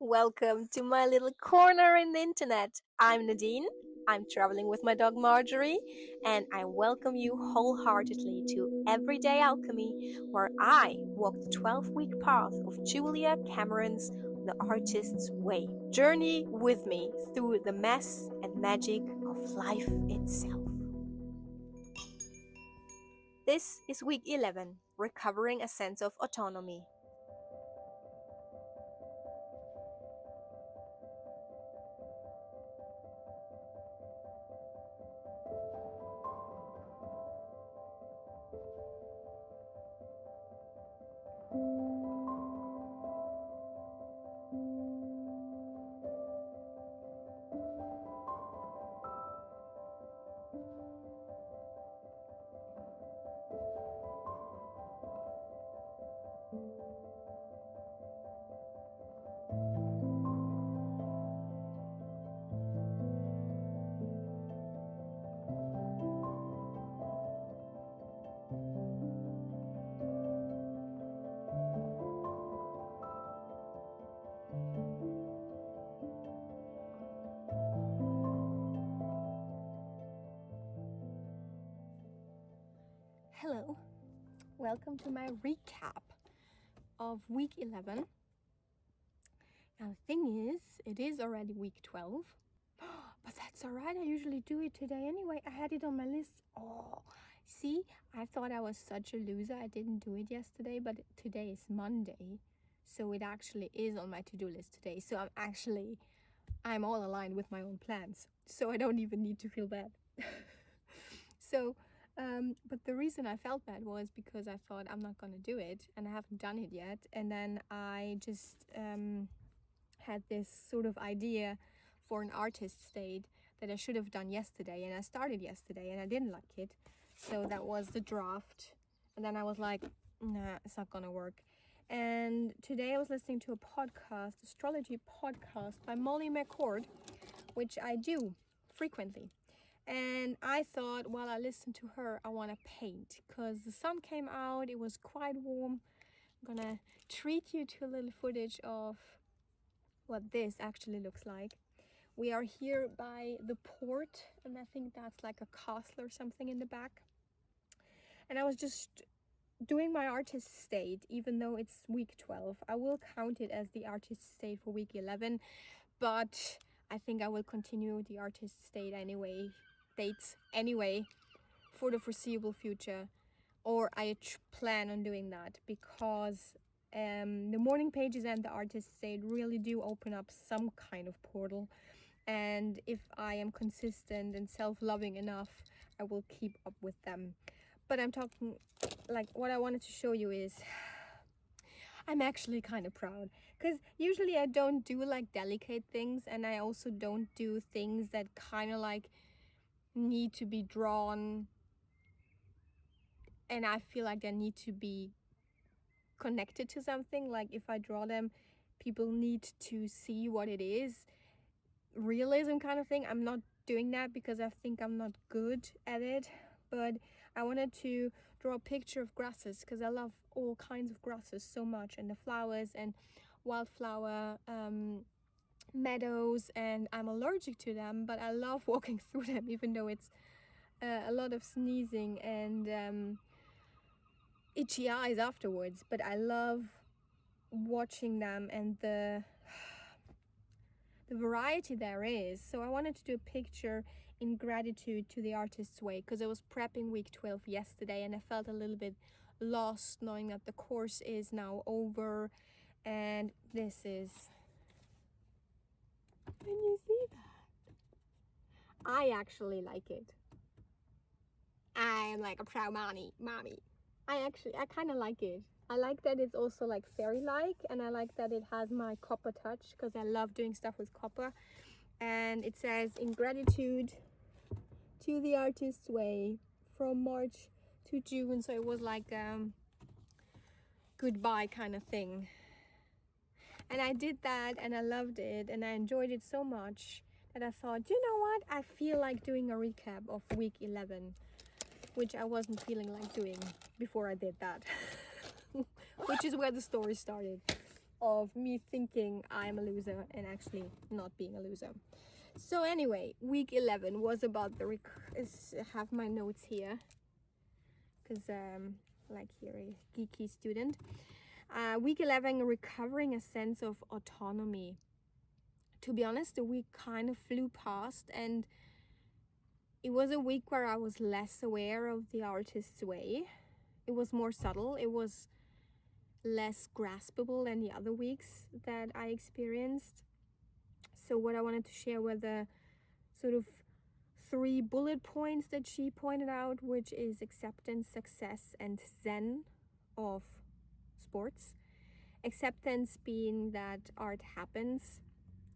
Welcome to my little corner in the internet. I'm Nadine. I'm traveling with my dog Marjorie, and I welcome you wholeheartedly to Everyday Alchemy, where I walk the 12-week path of Julia Cameron's The Artist's Way. Journey with me through the mess and magic of life itself. This is week 11, recovering a sense of autonomy. Hello, welcome to my recap of week 11. Now, the thing is, it is already week 12, but that's alright. I usually do it today anyway. I had it on my list. Oh, see, I thought I was such a loser. I didn't do it yesterday, but today is Monday, so it actually is on my to-do list today. So I'm all aligned with my own plans, so I don't even need to feel bad. So, but the reason I felt bad was because I thought I'm not gonna do it, and I haven't done it yet. And then I just had this sort of idea for an artist state that I should have done yesterday, and I started yesterday, and I didn't like it. So that was the draft, and then I was like, nah, it's not gonna work. And today I was listening to a podcast, astrology podcast by Molly McCord, which I do frequently. And I thought while I listened to her, I want to paint because the sun came out, it was quite warm. I'm gonna treat you to a little footage of what this actually looks like. We are here by the port, and I think that's like a castle or something in the back. And I was just doing my artist state, even though it's week 12. I will count it as the artist state for week 11, but I think I will continue the artist state anyway, dates anyway, for the foreseeable future, or I plan on doing that because the morning pages and the artist state really do open up some kind of portal. And if I am consistent and self-loving enough, I will keep up with them. But I'm talking, like, what I wanted to show you is I'm actually kind of proud because usually I don't do like delicate things, and I also don't do things that kind of like need to be drawn, and I feel like they need to be connected to something. Like if I draw them, people need to see what it is, realism kind of thing. I'm not doing that because I think I'm not good at it, but I wanted to draw a picture of grasses because I love all kinds of grasses so much, and the flowers and wildflower meadows, and I'm allergic to them, but I love walking through them even though it's a lot of sneezing and itchy eyes afterwards. But I love watching them and the variety there is. So I wanted to do a picture in gratitude to the artist's way because I was prepping week 12 yesterday, and I felt a little bit lost knowing that the course is now over. And this is, can you see that? I actually like it. I am like a proud mommy. I kind of like it. I like that it's also like fairy-like, and I like that it has my copper touch because I love doing stuff with copper. And it says, in gratitude to the artist's way, from March to June. So it was like goodbye kind of thing. And I did that, and I loved it, and I enjoyed it so much that I thought, you know what? I feel like doing a recap of week 11, which I wasn't feeling like doing before I did that. Which is where the story started. of me thinking I'm a loser and actually not being a loser. So anyway, week 11 was about the have my notes here because like here a geeky student. Week 11, recovering a sense of autonomy. To be honest, the week kind of flew past, and it was a week where I was less aware of the artist's way. It was more subtle. It was less graspable than the other weeks that I experienced. So what I wanted to share were the sort of 3 bullet points that she pointed out, which is acceptance, success, and zen of sports. Acceptance being that art happens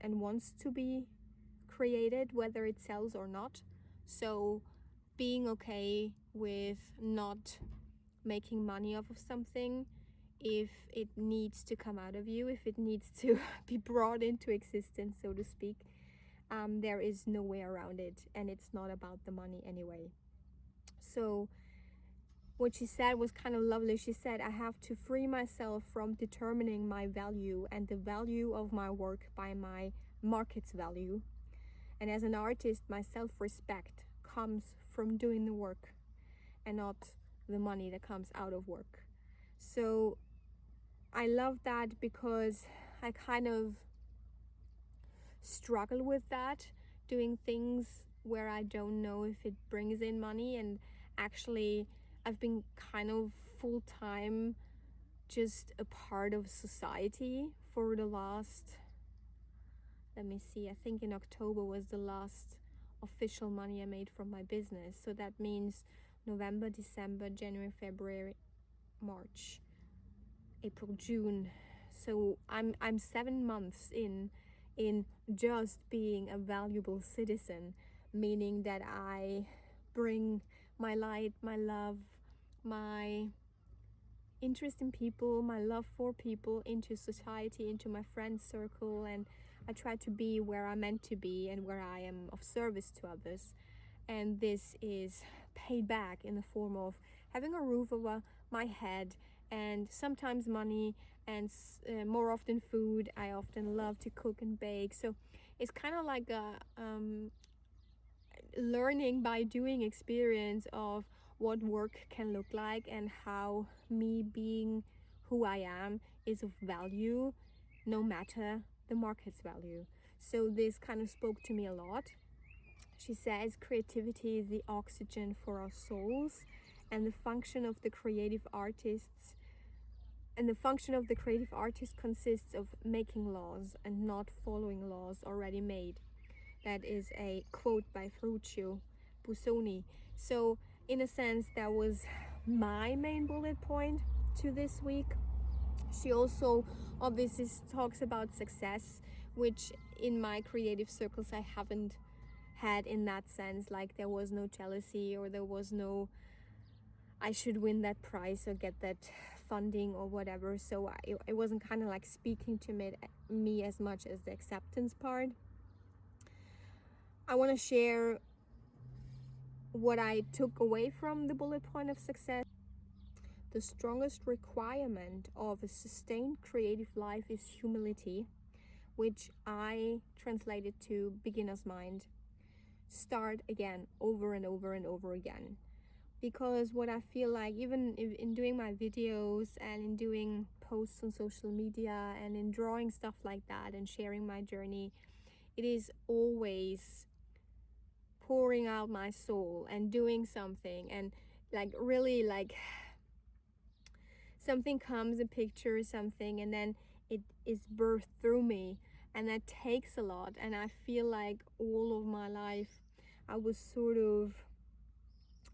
and wants to be created, whether it sells or not. So being okay with not making money off of something if it needs to come out of you, if it needs to be brought into existence, so to speak. There is no way around it, and it's not about the money anyway. So what she said was kind of lovely. She said, I have to free myself from determining my value and the value of my work by my market's value. And as an artist, my self-respect comes from doing the work and not the money that comes out of work. So I love that because I kind of struggle with that, doing things where I don't know if it brings in money. And actually I've been kind of full-time just a part of society for the last, let me see, I think in October was the last official money I made from my business. So that means November, December, January, February, March, April, June. So I'm 7 months in just being a valuable citizen, meaning that I bring my light, my love, my interest in people, my love for people into society, into my friend circle, and I try to be where I'm meant to be and where I am of service to others. And this is paid back in the form of having a roof over my head and sometimes money and more often food. I often love to cook and bake. So it's kind of like a learning by doing experience of what work can look like and how me being who I am is of value no matter the market's value. So this kind of spoke to me a lot. She says creativity is the oxygen for our souls, and the function of the creative artists consists of making laws and not following laws already made. That is a quote by Ferruccio Busoni. So in a sense, that was my main bullet point to this week. She also obviously talks about success, which in my creative circles I haven't had in that sense. Like there was no jealousy, or there was no I should win that prize or get that funding or whatever. So it wasn't kind of like speaking to me as much as the acceptance part. I want to share what I took away from the bullet point of success. The strongest requirement of a sustained creative life is humility, which I translated to beginner's mind. Start again, over and over and over again. Because what I feel like, even in doing my videos and in doing posts on social media and in drawing stuff like that and sharing my journey, it is always pouring out my soul and doing something, and like really like something comes, a picture or something, and then it is birthed through me, and that takes a lot. And I feel like all of my life I was sort of,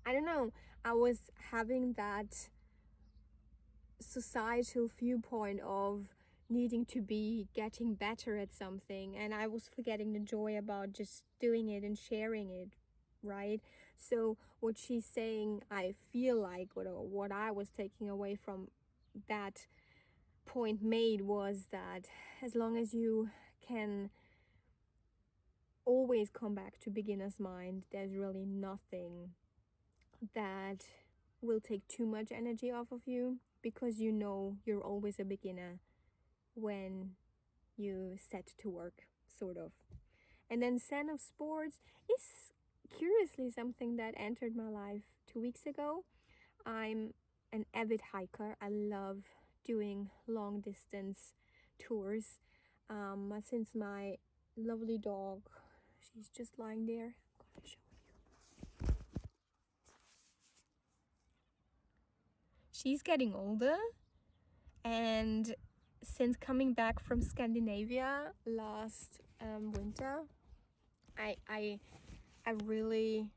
I don't know, I was having that societal viewpoint of needing to be getting better at something, and I was forgetting the joy about just doing it and sharing it, right? So what she's saying, I feel like what I was taking away from that point made was that as long as you can always come back to beginner's mind, there's really nothing that will take too much energy off of you, because you know you're always a beginner when you set to work, sort of. And then Zen of Sports is curiously something that entered my life 2 weeks ago. I'm an avid hiker. I love doing long distance tours. Since my lovely dog, she's just lying there. I'm gonna show you. She's getting older, and since coming back from Scandinavia last winter, I really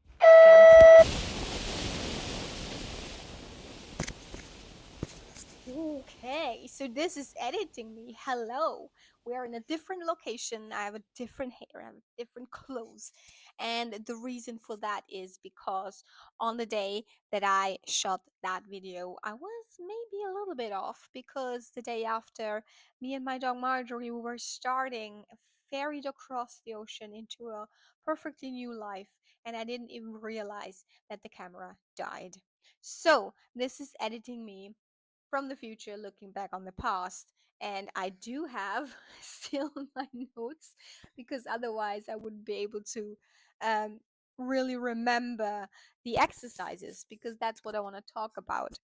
okay, so this is editing me. Hello. We're in a different location. I have a different hair, I have different clothes. And the reason for that is because on the day that I shot that video, I was maybe a little bit off because the day after, me and my dog Marjorie were starting ferried across the ocean into a perfectly new life, and I didn't even realize that the camera died. So, this is editing me from the future looking back on the past, and I do have still my notes because otherwise I wouldn't be able to um, really remember the exercises, because that's what I want to talk about.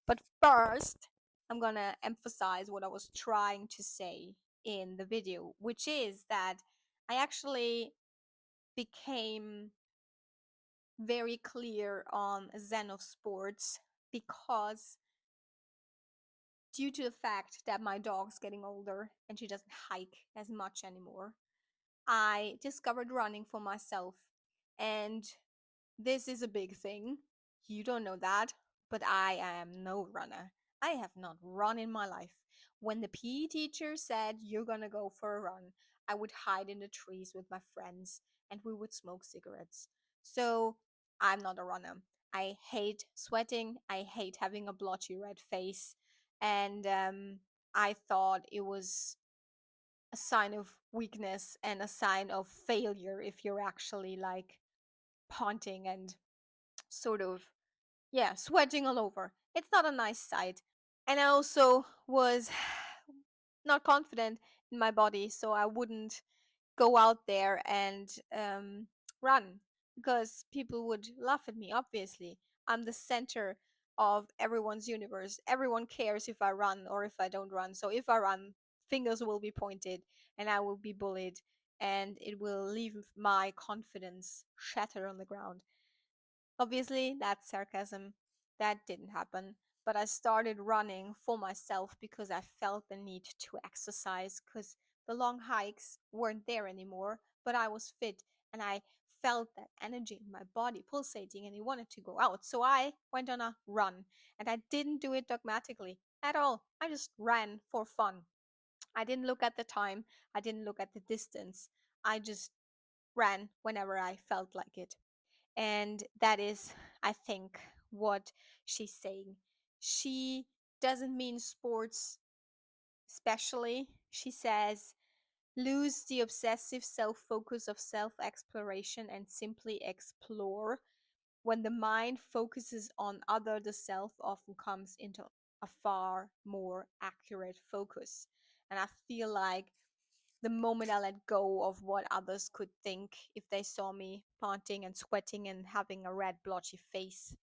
But first, I'm gonna emphasize what I was trying to say in the video, which is that I actually became very clear on Zen of Sports because due to the fact that my dog's getting older and she doesn't hike as much anymore, I discovered running for myself. And this is a big thing. You don't know that, but I am no runner. I have not run in my life. When the PE teacher said you're gonna go for a run, I would hide in the trees with my friends and we would smoke cigarettes. So I'm not a runner. I hate sweating. I hate having a blotchy red face. And I thought it was a sign of weakness and a sign of failure if you're actually like panting and sort of, yeah, sweating all over. It's not a nice sight. And I also was not confident in my body, so I wouldn't go out there and run because people would laugh at me. Obviously, I'm the center of everyone's universe. Everyone cares if I run or if I don't run. So if I run, fingers will be pointed and I will be bullied, and it will leave my confidence shattered on the ground. Obviously, that's sarcasm. That didn't happen. But I started running for myself because I felt the need to exercise because the long hikes weren't there anymore. But I was fit and I felt that energy in my body pulsating and it wanted to go out. So I went on a run, and I didn't do it dogmatically at all. I just ran for fun. I didn't look at the time, I didn't look at the distance. I just ran whenever I felt like it. And that is, I think, what she's saying. She doesn't mean sports especially. She says, lose the obsessive self focus of self exploration and simply explore. When the mind focuses on other, the self often comes into a far more accurate focus. And I feel like the moment I let go of what others could think if they saw me panting and sweating and having a red blotchy face,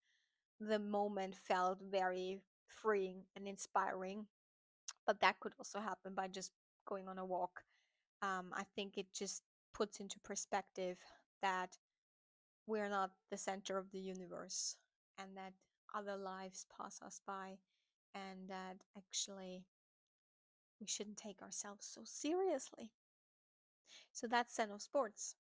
the moment felt very freeing and inspiring. But that could also happen by just going on a walk. I think it just puts into perspective that we're not the center of the universe, and that other lives pass us by, and that actually we shouldn't take ourselves so seriously. So that's Zen of Sports.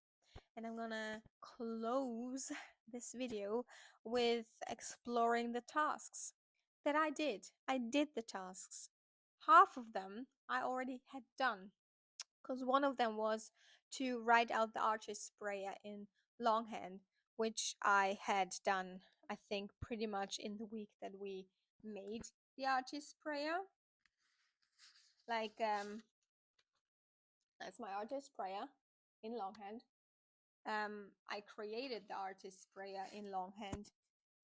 And I'm gonna close this video with exploring the tasks that I did. I did the tasks. Half of them I already had done, because one of them was to write out the artist sprayer in longhand, which I had done, I think, pretty much in the week that we made the artist sprayer. Like, that's my artist sprayer in longhand. I created the artist sprayer in longhand,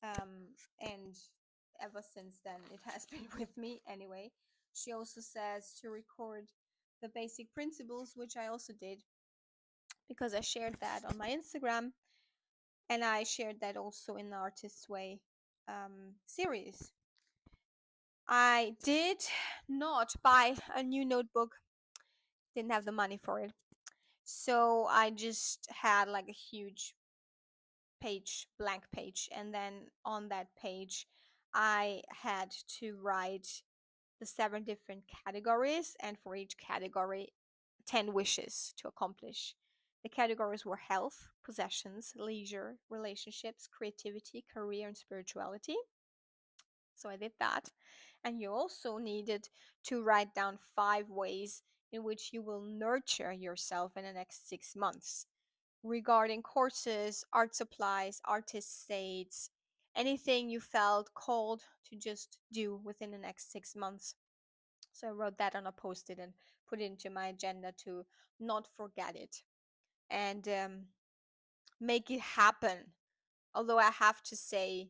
and ever since then it has been with me anyway. She also says to record the basic principles, which I also did because I shared that on my Instagram, and I shared that also in the Artist's Way series. I did not buy a new notebook, didn't have the money for it. So I just had like a huge page, blank page, and then on that page, I had to write the 7 different categories, and for each category, 10 wishes to accomplish. The categories were health, possessions, leisure, relationships, creativity, career, and spirituality. So I did that. And you also needed to write down 5 ways in which you will nurture yourself in the next 6 months regarding courses, art supplies, artist states, anything you felt called to just do within the next 6 months. So I wrote that on a post-it and put it into my agenda to not forget it and make it happen. Although I have to say,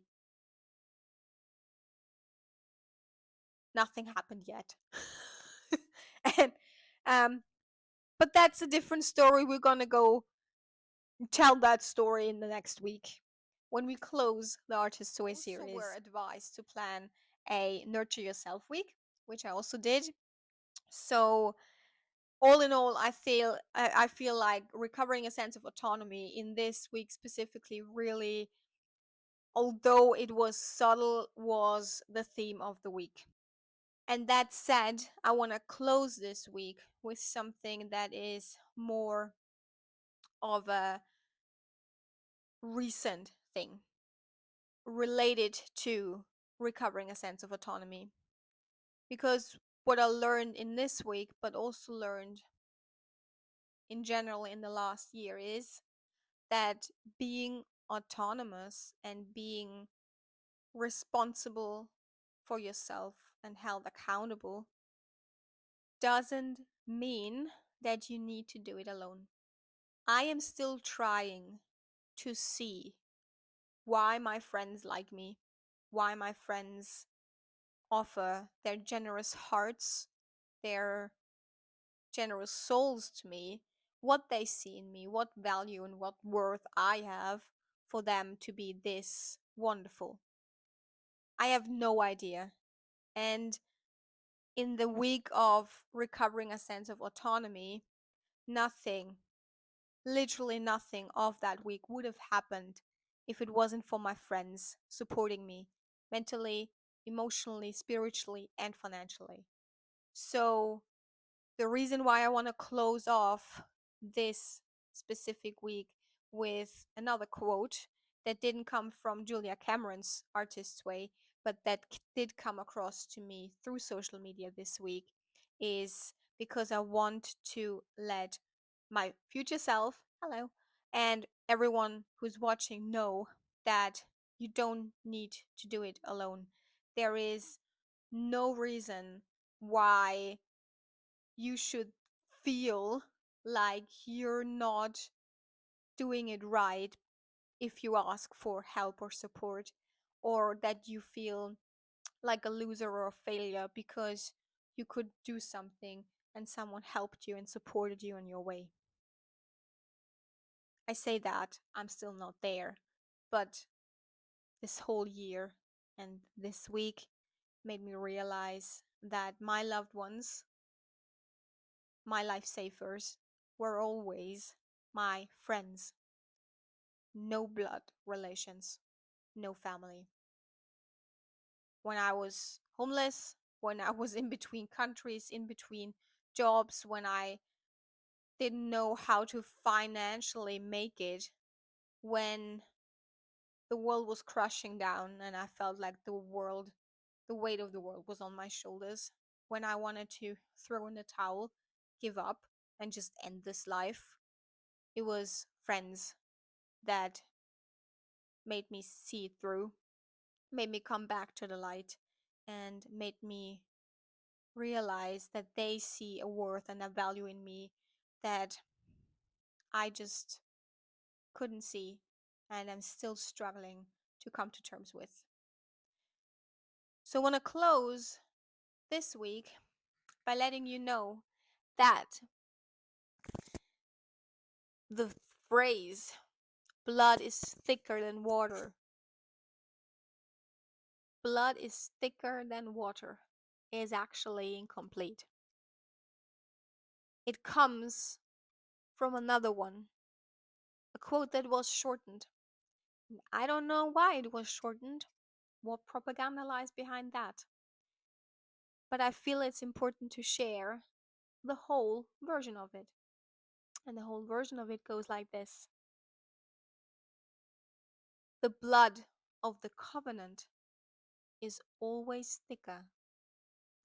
nothing happened yet. and but that's a different story. We're gonna go tell that story in the next week when we close the Artist's Way series. We're advised to plan a Nurture Yourself week, which I also did. So all in all, I feel like recovering a sense of autonomy in this week specifically really, although it was subtle, was the theme of the week. And that said, I want to close this week with something that is more of a recent thing related to recovering a sense of autonomy. Because what I learned in this week, but also learned in general in the last year, is that being autonomous and being responsible for yourself and held accountable doesn't mean that you need to do it alone. I am still trying to see why my friends like me, why my friends offer their generous hearts, their generous souls to me, what they see in me, what value and what worth I have for them to be this wonderful. I have no idea. And in the week of recovering a sense of autonomy, nothing, literally nothing of that week would have happened if it wasn't for my friends supporting me mentally, emotionally, spiritually, and financially. So the reason why I want to close off this specific week with another quote that didn't come from Julia Cameron's Artist's Way, but that did come across to me through social media this week is because I want to let my future self, hello, and everyone who's watching know that you don't need to do it alone. There is no reason why you should feel like you're not doing it right if you ask for help or support, or that you feel like a loser or a failure because you could do something and someone helped you and supported you on your way. I say that I'm still not there, but this whole year and this week made me realize that my loved ones, my lifesavers, were always my friends. No blood relations, no family. When I was homeless, when I was in between countries, in between jobs, when I didn't know how to financially make it, when the world was crushing down and I felt like the weight of the world was on my shoulders, when I wanted to throw in the towel, give up, and just end this life, it was friends that made me see through, made me come back to the light, and made me realize that they see a worth and a value in me that I just couldn't see and I'm still struggling to come to terms with. So I want to close this week by letting you know that the phrase blood is thicker than water, blood is thicker than water, is actually incomplete. It comes from another one, a quote that was shortened. I don't know why it was shortened, what propaganda lies behind that, but I feel it's important to share the whole version of it. And the whole version of it goes like this: the blood of the covenant is always thicker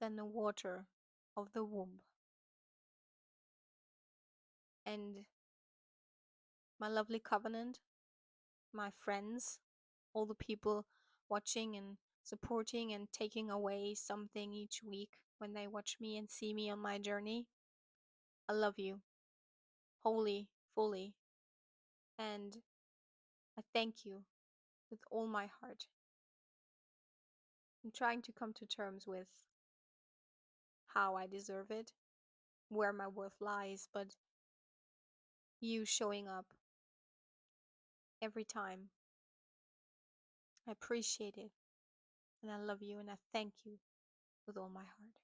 than the water of the womb. And my lovely covenant, my friends, all the people watching and supporting and taking away something each week when they watch me and see me on my journey, I love you wholly, fully, and I thank you with all my heart. I'm trying to come to terms with how I deserve it, where my worth lies, but you showing up every time, I appreciate it, and I love you, and I thank you with all my heart.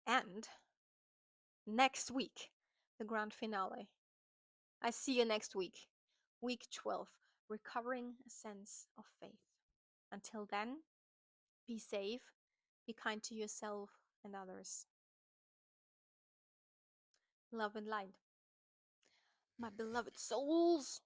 And next week, the grand finale. I see you next week, week 12, recovering a sense of faith. Until then, be safe, be kind to yourself and others. Love and light, my beloved souls.